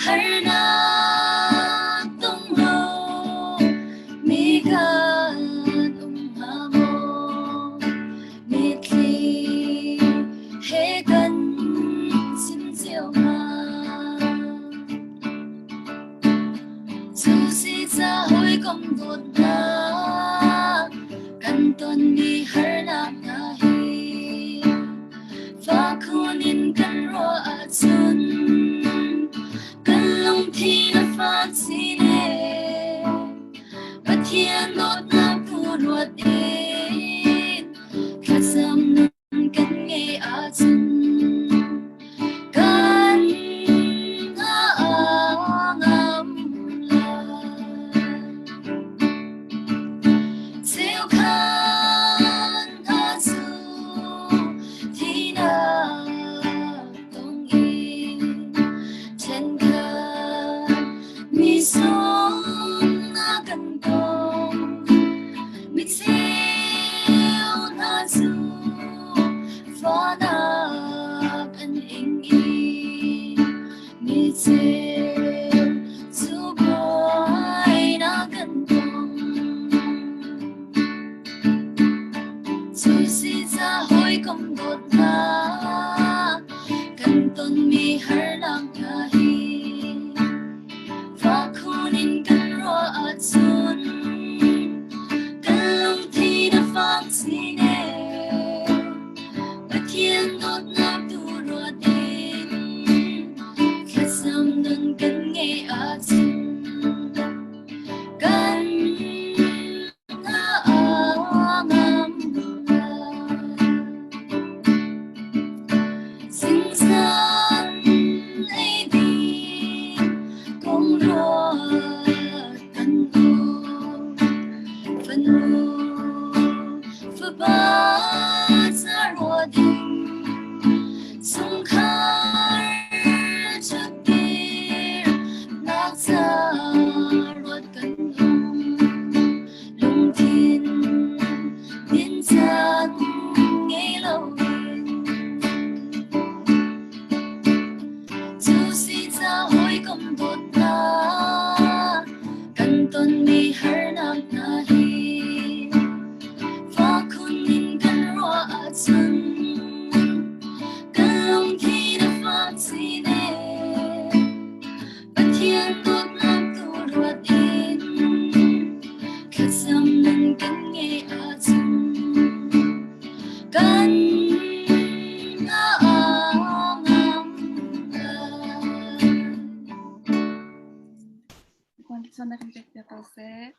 harna tunglo migan umamo mitli hegan sinziao ma dù si ra hối công đột na căn tuần mi harna na hi và kunin kan ro a chun kan long thi na fa chi ne but thiên đốt na pu ruột in khát sam nun kan nghe a chun kan a ngam la theo khan a su thi na tong in trên khan mi sông na gần tông mi theo na su pha na an in in mi theo su boy na gần tông dù si ra hối công đột na căn tuần mi har lang na hi và kunin kan ro a chun kan long thi na phang chi ne và thiên đốt na tu ro din khát sam nun kan nghe a chun kan a ngam sinh san ấy đi công ro tan u phân u pha ba sa ro ding sung khar chak dir nak sa ro kan lung thiên biến gian nghe lâu dù si ra hối công đột na căn tuần mi har na na hi và kunin kan ro a chun kan long thi na fa chi ne và thiên đốt na tu ruột in khát sam nun kan nghe a chun kan a ngam la. Con đi sang đây không biết được đâu sẽ